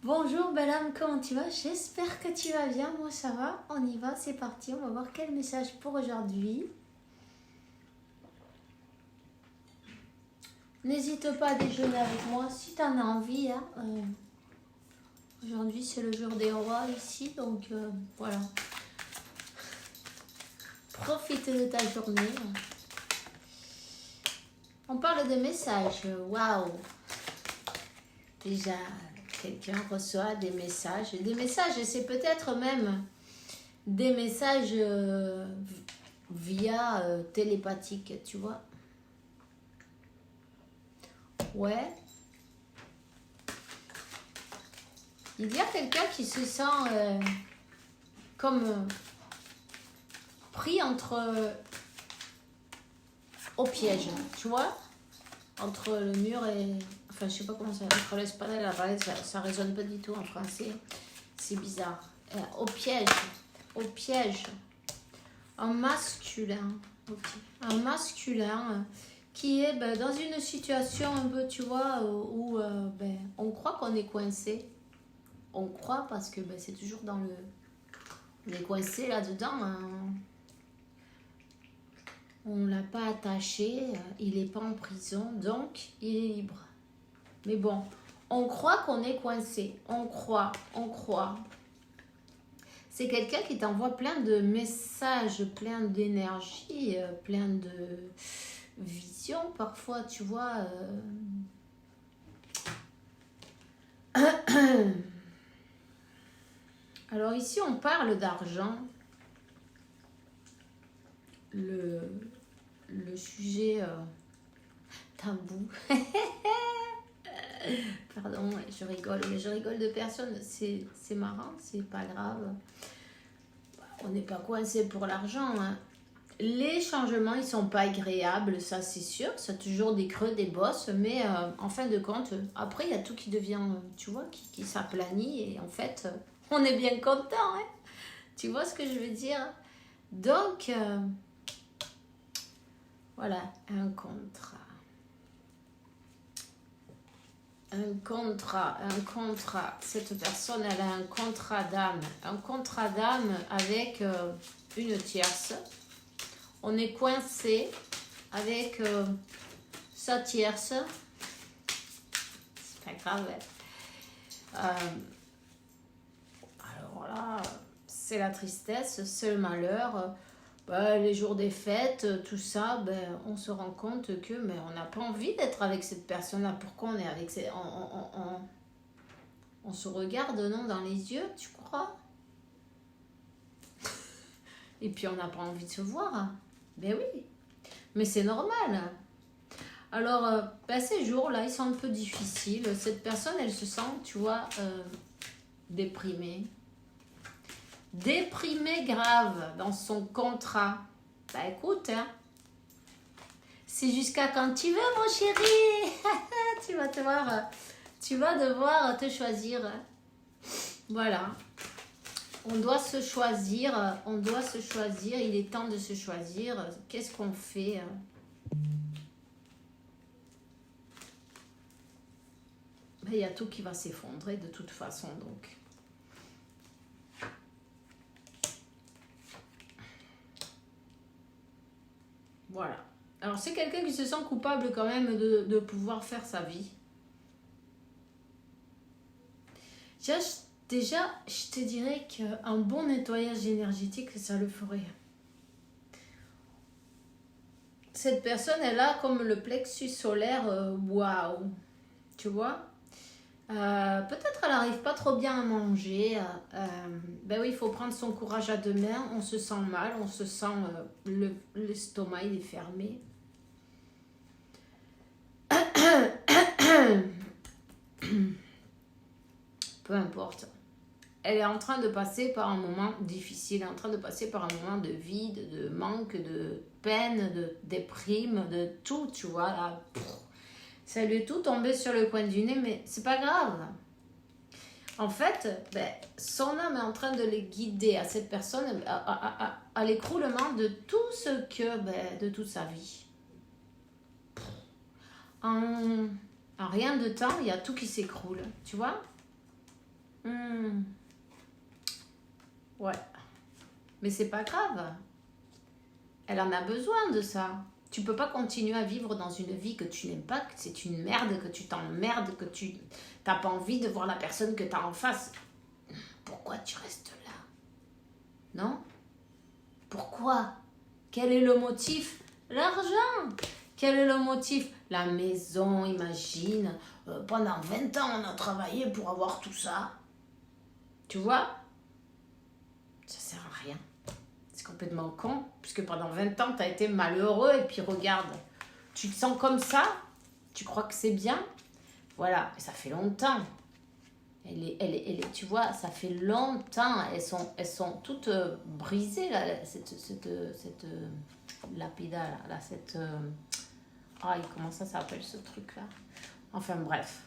Bonjour belle âme, comment tu vas? J'espère que tu vas bien, moi ça va, on y va, c'est parti, on va voir quel message pour aujourd'hui. N'hésite pas à déjeuner avec moi si tu en as envie. Hein. Aujourd'hui c'est le jour des rois ici, donc voilà. Profite de ta journée. On parle de messages, waouh! Déjà, quelqu'un reçoit des messages, c'est peut-être même des messages via télépathique, tu vois. Ouais. Il y a quelqu'un qui se sent comme pris au piège, tu vois, entre le mur et... Enfin, je sais pas comment ça... Entre l'espadelle et la palette, ça résonne pas du tout en français. C'est bizarre. Au piège. Un masculin. Ok. Un masculin qui est dans une situation un peu, tu vois, où on croit qu'on est coincé. On croit parce que c'est toujours dans le... On est coincé là-dedans. Hein. On ne l'a pas attaché, il n'est pas en prison, donc il est libre. Mais bon, on croit qu'on est coincé. On croit. C'est quelqu'un qui t'envoie plein de messages, plein d'énergie, plein de visions parfois, tu vois. Alors ici, on parle d'argent. Le sujet tabou. Pardon, je rigole, mais je rigole de personne. C'est marrant, c'est pas grave. On n'est pas coincé pour l'argent. Hein. Les changements, ils sont pas agréables, ça c'est sûr. Ça a toujours des creux, des bosses, mais en fin de compte, après il y a tout qui devient, tu vois, qui s'aplanit et en fait, on est bien content. Hein. Tu vois ce que je veux dire? Donc, voilà, un contrat. Cette personne, elle a un contrat d'âme. Un contrat d'âme avec une tierce. On est coincé avec sa tierce. C'est pas grave. Alors là, c'est la tristesse, c'est le malheur. Les jours des fêtes, tout ça, on se rend compte que on n'a pas envie d'être avec cette personne-là. Pourquoi on est avec cette... On se regarde, non, dans les yeux, tu crois? Et puis on n'a pas envie de se voir. Ben oui, mais c'est normal. Alors, ces jours-là, ils sont un peu difficiles. Cette personne, elle se sent, tu vois, déprimée. Déprimée grave dans son contrat. Écoute, hein, c'est jusqu'à quand tu veux, mon chéri. Tu vas devoir te choisir. Voilà. On doit se choisir. Il est temps de se choisir. Qu'est-ce qu'on fait? Il y a tout qui va s'effondrer de toute façon, donc. Voilà. Alors, c'est quelqu'un qui se sent coupable quand même de pouvoir faire sa vie. Déjà, je te dirais qu'un bon nettoyage énergétique, ça le ferait. Cette personne, elle a comme le plexus solaire, waouh, tu vois. Peut-être elle n'arrive pas trop bien à manger. Oui, il faut prendre son courage à deux mains. On se sent mal, on se sent l'estomac, il est fermé. Peu importe. Elle est en train de passer par un moment difficile, elle est en train de passer par un moment de vide, de manque, de peine, de déprime, de tout, tu vois, là. Ça lui est tout tombé sur le coin du nez, mais c'est pas grave. En fait, son âme est en train de les guider à cette personne, à l'écroulement de tout ce que, de toute sa vie. En rien de temps, il y a tout qui s'écroule, tu vois. Hmm. Ouais. Mais c'est pas grave. Elle en a besoin de ça. Tu peux pas continuer à vivre dans une vie que tu n'aimes pas, que c'est une merde, que tu t'emmerdes, que tu n'as pas envie de voir la personne que tu as en face. Pourquoi tu restes là? Non? Pourquoi? Quel est le motif? L'argent. Quel est le motif? La maison, imagine. Pendant 20 ans, on a travaillé pour avoir tout ça. Tu vois? Ça sert à rien. C'est complètement con, puisque pendant 20 ans, tu as été malheureux, et puis regarde, tu te sens comme ça, tu crois que c'est bien, voilà, et ça fait longtemps. Tu vois, ça fait longtemps, elles sont toutes brisées, là, cette lapida, là, comment ça s'appelle ce truc-là? Enfin bref,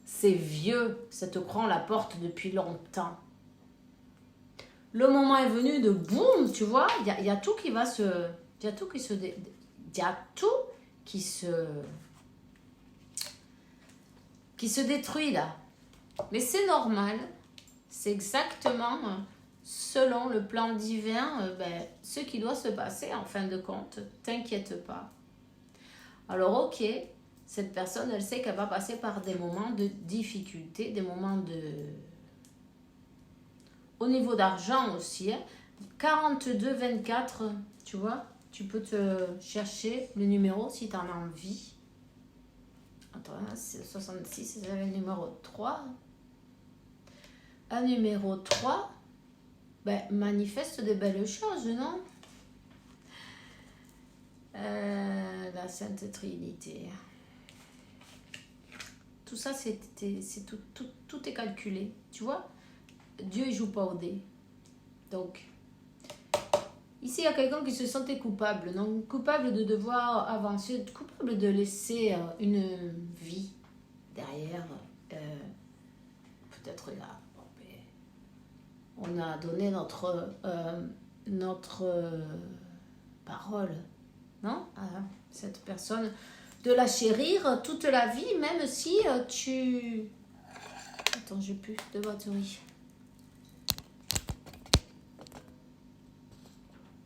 c'est vieux, ça te prend la porte depuis longtemps. Le moment est venu de boum, tu vois, il y a tout qui va se... Il y a tout qui se détruit là. Mais c'est normal. C'est exactement selon le plan divin ce qui doit se passer en fin de compte. T'inquiète pas. Alors ok, cette personne, elle sait qu'elle va passer par des moments de difficulté, des moments de... Au niveau d'argent aussi, 42-24, tu vois, tu peux te chercher le numéro si tu en as envie. Attends, c'est 66, c'est le numéro 3. Un numéro 3, manifeste de belles choses, non? La Sainte Trinité. Tout ça, tout est calculé, tu vois? Dieu ne joue pas au dé. Donc, ici, il y a quelqu'un qui se sentait coupable. Non, coupable de devoir avancer, coupable de laisser une vie derrière. Peut-être là. On a donné notre parole, non, à cette personne, de la chérir toute la vie, même si tu... Attends, j'ai plus de batterie.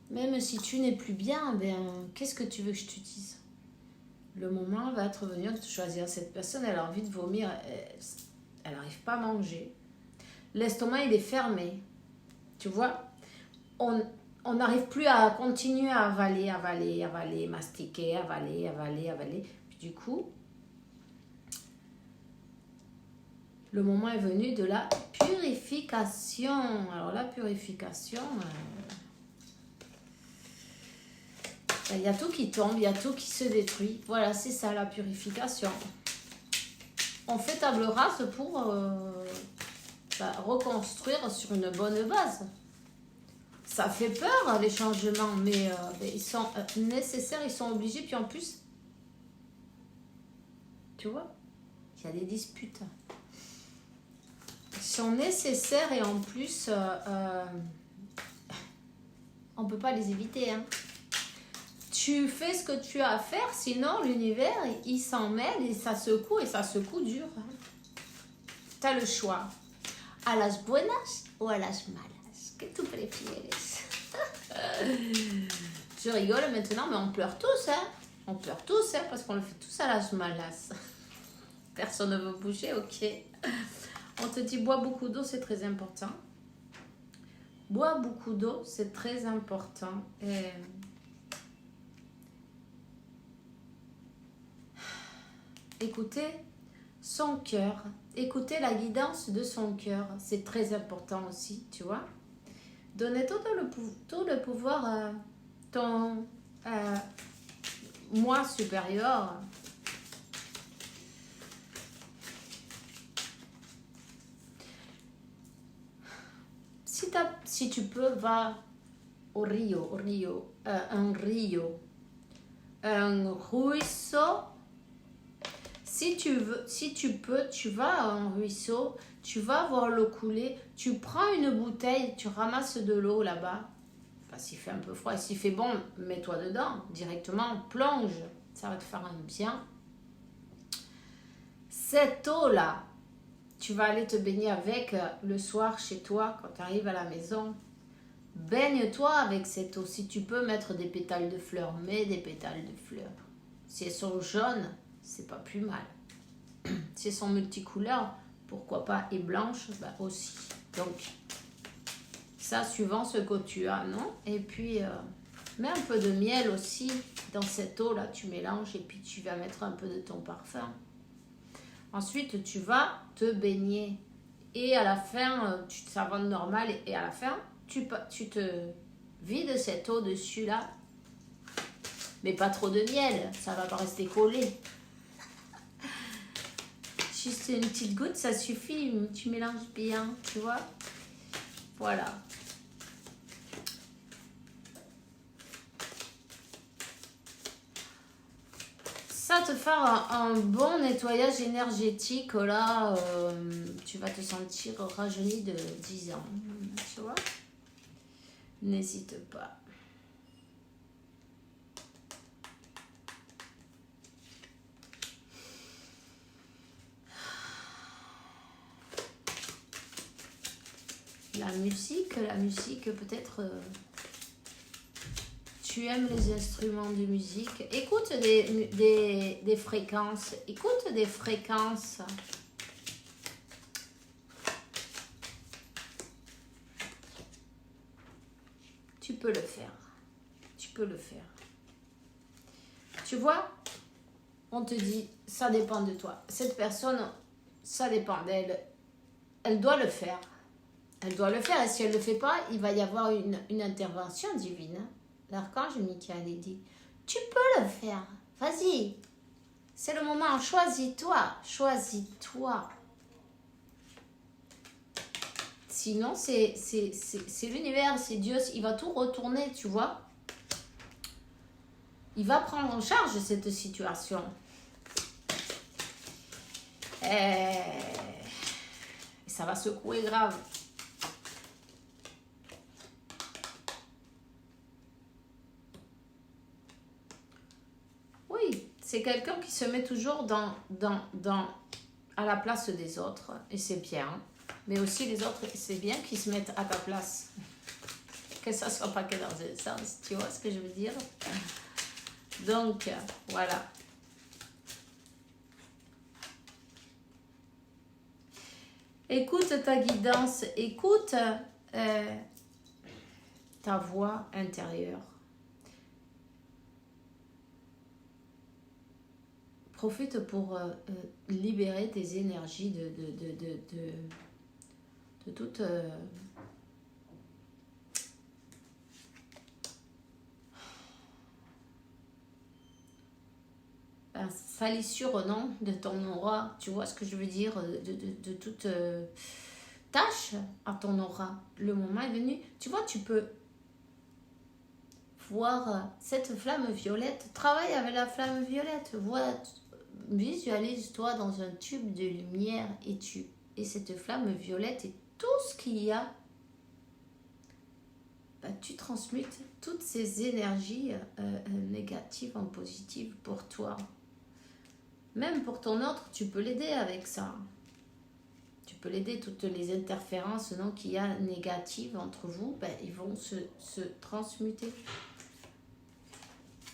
Même si tu n'es plus bien, qu'est-ce que tu veux que je te dise? Le moment va être venu de choisir cette personne. Elle a envie de vomir. Elle n'arrive pas à manger. L'estomac, il est fermé. Tu vois? On n'arrive plus à continuer à avaler, mastiquer, avaler. Puis du coup, le moment est venu de la purification. Alors la purification... il y a tout qui tombe, il y a tout qui se détruit. Voilà, c'est ça la purification. On fait table rase pour reconstruire sur une bonne base. Ça fait peur les changements, mais ils sont nécessaires, ils sont obligés. Puis en plus, tu vois, il y a des disputes. Ils sont nécessaires et en plus, on ne peut pas les éviter, hein. Tu fais ce que tu as à faire, sinon l'univers, il s'en mêle et ça secoue dur. Tu as le choix. A las buenas ou a las malas? Que tu prefieres? Je rigole maintenant, mais on pleure tous, hein. On pleure tous, hein, parce qu'on le fait tous à las malas. Personne ne veut bouger, ok. On te dit, bois beaucoup d'eau, c'est très important. Bois beaucoup d'eau, c'est très important. Et... écoutez son cœur, écoutez la guidance de son cœur, c'est très important aussi, tu vois. Donnez tout le pouvoir à ton moi supérieur. Si tu peux, va au rio, un ruisseau. Si tu peux, tu vas à un ruisseau, tu vas voir l'eau couler, tu prends une bouteille, tu ramasses de l'eau là-bas. Enfin, s'il fait un peu froid, s'il fait bon, mets-toi dedans, directement, plonge, ça va te faire un bien. Cette eau-là, tu vas aller te baigner avec le soir chez toi, quand tu arrives à la maison. Baigne-toi avec cette eau. Si tu peux mettre des pétales de fleurs, mets des pétales de fleurs. Si elles sont jaunes, c'est pas plus mal. Si elles sont multicouleurs, pourquoi pas, et blanches, bah aussi. Donc, ça, suivant ce que tu as, non? Et puis, mets un peu de miel aussi dans cette eau-là, tu mélanges et puis tu vas mettre un peu de ton parfum. Ensuite, tu vas te baigner. Et à la fin, tu te savonnes normal et à la fin, tu te vides cette eau dessus là. Mais pas trop de miel, ça va pas rester collé. Juste une petite goutte, ça suffit. Tu mélanges bien, tu vois. Voilà. Ça te faire un bon nettoyage énergétique, là, tu vas te sentir rajeuni de 10 ans, tu vois. N'hésite pas. La musique peut-être... tu aimes les instruments de musique. Écoute des fréquences. Écoute des fréquences. Tu peux le faire. Tu peux le faire. Tu vois, on te dit, ça dépend de toi. Cette personne, ça dépend d'elle. Elle doit le faire. Elle doit le faire. Et si elle ne le fait pas, il va y avoir une intervention divine. L'archange Michael dit, tu peux le faire. Vas-y. C'est le moment. Choisis-toi. Choisis-toi. Sinon, c'est l'univers, c'est Dieu. Il va tout retourner, tu vois. Il va prendre en charge cette situation. Et ça va secouer grave. Oui, c'est quelqu'un qui se met toujours à la place des autres. Et c'est bien. Mais aussi les autres, c'est bien qu'ils se mettent à ta place. Que ça soit pas que dans un sens. Tu vois ce que je veux dire? Donc, voilà. Écoute ta guidance, écoute ta voix intérieure. Profite pour libérer tes énergies de toute... salissure, non, de ton aura, tu vois ce que je veux dire, de toute tâche à ton aura. Le moment est venu, tu vois, tu peux voir cette flamme violette, travaille avec la flamme violette, visualise-toi dans un tube de lumière et cette flamme violette et tout ce qu'il y a, bah, tu transmutes toutes ces énergies négatives en positives pour toi. Même pour ton autre, tu peux l'aider avec ça. Tu peux l'aider, toutes les interférences qu'il y a négatives entre vous, ben, ils vont se transmuter.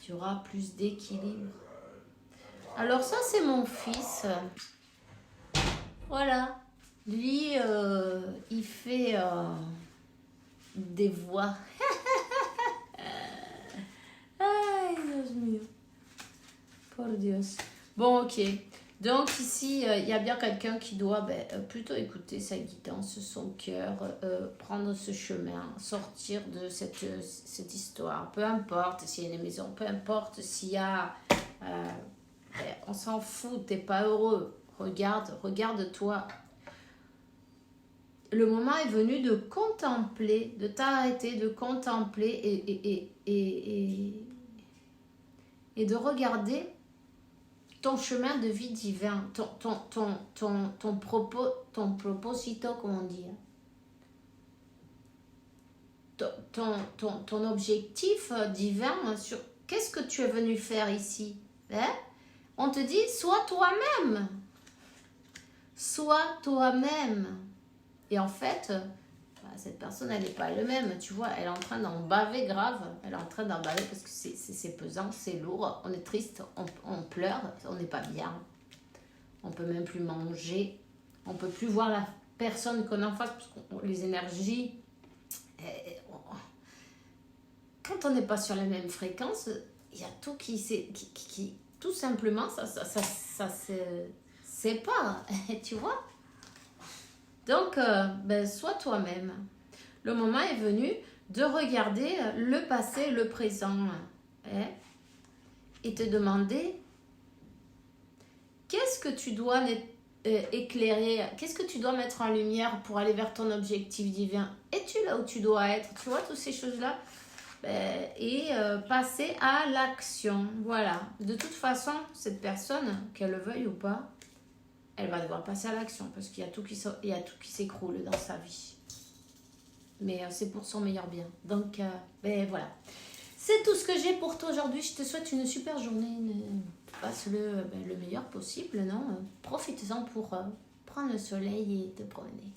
Tu auras plus d'équilibre. Alors ça, c'est mon fils. Voilà. Lui, il fait des voix. Ay, Dios mío. Por Dios. Bon, ok. Donc ici, il y a bien quelqu'un qui doit plutôt écouter sa guidance, son cœur, prendre ce chemin, sortir de cette histoire. Peu importe s'il y a une maison, peu importe s'il y a... on s'en fout, t'es pas heureux. Regarde-toi. Le moment est venu de contempler, de t'arrêter, de contempler et de regarder ton chemin de vie divin, ton proposito, comment dire, ton objectif divin sur qu'est-ce que tu es venu faire ici, hein? On te dit, sois toi-même. Sois toi-même. Et en fait, cette personne, elle n'est pas elle-même. Tu vois, elle est en train d'en baver grave. Elle est en train d'en baver parce que c'est pesant, c'est lourd. On est triste, on pleure, on n'est pas bien. On peut même plus manger. On peut plus voir la personne qu'on a en face parce que les énergies... Quand on n'est pas sur la même fréquence, il y a tout qui tout simplement, ça se sépare, tu vois. Donc, sois toi-même. Le moment est venu de regarder le passé, le présent, hein, et te demander qu'est-ce que tu dois éclairer, qu'est-ce que tu dois mettre en lumière pour aller vers ton objectif divin. Es-tu là où tu dois être? Tu vois, toutes ces choses-là. Et passer à l'action. Voilà. De toute façon, cette personne, qu'elle le veuille ou pas, elle va devoir passer à l'action parce qu'il y a tout qui s'écroule dans sa vie. Mais c'est pour son meilleur bien. Donc, voilà. C'est tout ce que j'ai pour toi aujourd'hui. Je te souhaite une super journée. Passe le meilleur possible, non? Profite-en pour prendre le soleil et te promener.